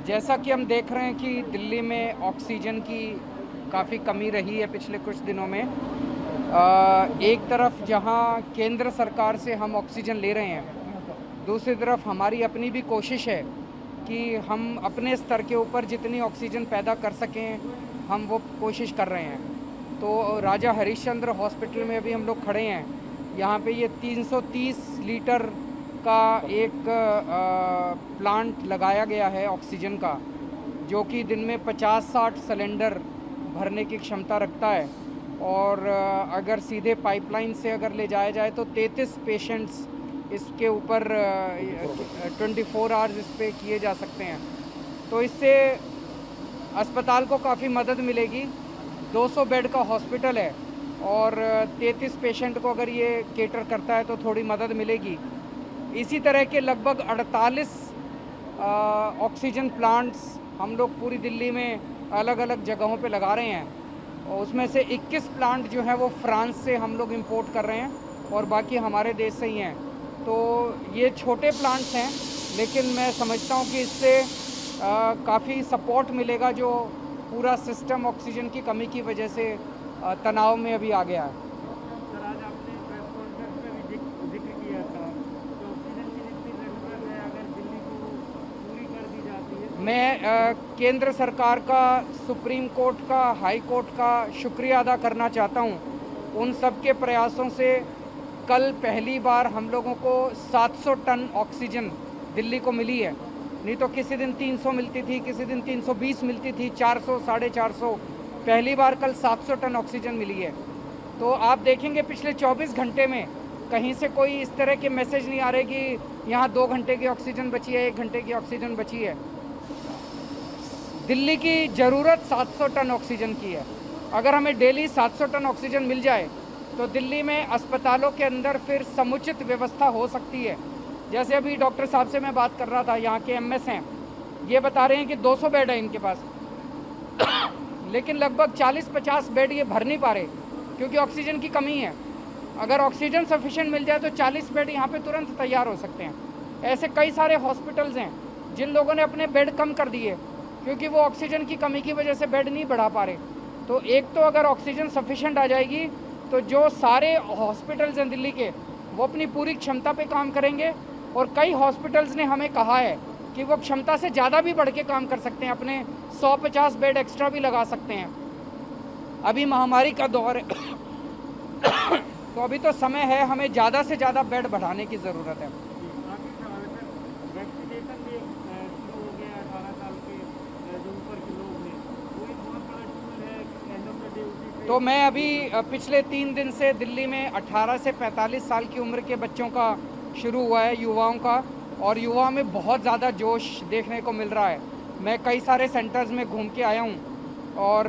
जैसा कि हम देख रहे हैं कि दिल्ली में ऑक्सीजन की काफ़ी कमी रही है पिछले कुछ दिनों में। एक तरफ जहां केंद्र सरकार से हम ऑक्सीजन ले रहे हैं, दूसरी तरफ हमारी अपनी भी कोशिश है कि हम अपने स्तर के ऊपर जितनी ऑक्सीजन पैदा कर सकें, हम वो कोशिश कर रहे हैं। तो राजा हरिश्चंद्र हॉस्पिटल में अभी हम लोग खड़े हैं। यहाँ पे ये 330 लीटर का एक प्लांट लगाया गया है ऑक्सीजन का, जो कि दिन में 50-60 सिलेंडर भरने की क्षमता रखता है। और अगर सीधे पाइपलाइन से अगर ले जाया जाए तो 33 पेशेंट्स इसके ऊपर 24 आवर्स इस पे किए जा सकते हैं। तो इससे अस्पताल को काफ़ी मदद मिलेगी। 200 बेड का हॉस्पिटल है और 33 पेशेंट को अगर ये केटर करता है तो थोड़ी मदद मिलेगी। इसी तरह के लगभग 48 ऑक्सीजन प्लांट्स हम लोग पूरी दिल्ली में अलग अलग जगहों पे लगा रहे हैं, और उसमें से 21 प्लांट जो हैं वो फ्रांस से हम लोग इंपोर्ट कर रहे हैं और बाकी हमारे देश से ही हैं। तो ये छोटे प्लांट्स हैं, लेकिन मैं समझता हूँ कि इससे काफ़ी सपोर्ट मिलेगा, जो पूरा सिस्टम ऑक्सीजन की कमी की वजह से तनाव में अभी आ गया है। सर, आज आपने प्रेस कॉन्फ्रेंस में भी जिक्र किया था कि ऑक्सीजन की जितनी ज़रूरत है अगर दिल्ली को पूरी कर दी जाती है। मैं केंद्र सरकार का, सुप्रीम कोर्ट का, हाई कोर्ट का शुक्रिया अदा करना चाहता हूँ। उन सब के प्रयासों से कल पहली बार हम लोगों को 700 टन ऑक्सीजन दिल्ली को मिली है। नहीं तो किसी दिन 300 मिलती थी, किसी दिन 320 मिलती थी, 400, 450। पहली बार कल 700 टन ऑक्सीजन मिली है। तो आप देखेंगे पिछले 24 घंटे में कहीं से कोई इस तरह के मैसेज नहीं आ रहे कि यहाँ 2 घंटे की ऑक्सीजन बची है, 1 घंटे की ऑक्सीजन बची है। दिल्ली की ज़रूरत 700 टन ऑक्सीजन की है। अगर हमें डेली 700 टन ऑक्सीजन मिल जाए तो दिल्ली में अस्पतालों के अंदर फिर समुचित व्यवस्था हो सकती है। जैसे अभी डॉक्टर साहब से मैं बात कर रहा था, यहाँ के एमएस हैं, ये बता रहे हैं कि 200 बेड है इनके पास लेकिन लगभग 40-50 बेड ये भर नहीं पा रहे क्योंकि ऑक्सीजन की कमी है। अगर ऑक्सीजन सफिशिएंट मिल जाए तो 40 बेड यहाँ पे तुरंत तैयार हो सकते हैं। ऐसे कई सारे हॉस्पिटल्स हैं जिन लोगों ने अपने बेड कम कर दिए क्योंकि वो ऑक्सीजन की कमी की वजह से बेड नहीं बढ़ा पा रहे। तो एक तो अगर ऑक्सीजन सफिशिएंट आ जाएगी तो जो सारे हॉस्पिटल्स हैं दिल्ली के, वो अपनी पूरी क्षमता पे काम करेंगे। और कई हॉस्पिटल्स ने हमें कहा है कि वो क्षमता से ज़्यादा भी बढ़ के काम कर सकते हैं, अपने 150 बेड एक्स्ट्रा भी लगा सकते हैं। अभी महामारी का दौर है तो अभी तो समय है, हमें ज़्यादा से ज़्यादा बेड बढ़ाने की ज़रूरत है। आखिरी सवाल है सर, वैक्सीनेशन भी शुरू हो गया है 18 साल के जो ऊपर के लोग हैं, वो एक बहुत बड़ा टूल है कि एंड ऑफ द डे उसी पे। तो मैं अभी पिछले 3 दिन से दिल्ली में 18 से 45 साल की उम्र के बच्चों का शुरू हुआ है, युवाओं का, और युवाओं में बहुत ज़्यादा जोश देखने को मिल रहा है। मैं कई सारे सेंटर्स में घूम के आया हूँ और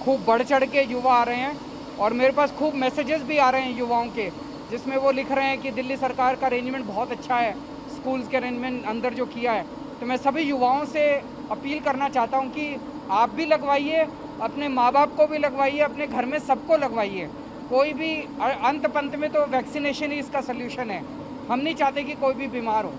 खूब बढ़ चढ़ के युवा आ रहे हैं और मेरे पास खूब मैसेजेस भी आ रहे हैं युवाओं के, जिसमें वो लिख रहे हैं कि दिल्ली सरकार का अरेंजमेंट बहुत अच्छा है, स्कूल्स के अरेंजमेंट अंदर जो किया है। तो मैं सभी युवाओं से अपील करना चाहता हूँ कि आप भी लगवाइए, अपने माँ बाप को भी लगवाइए, अपने घर में सबको लगवाइए। कोई भी अंत पंत में तो वैक्सीनेशन ही इसका सल्यूशन है। हम नहीं चाहते कि कोई भी बीमार हो।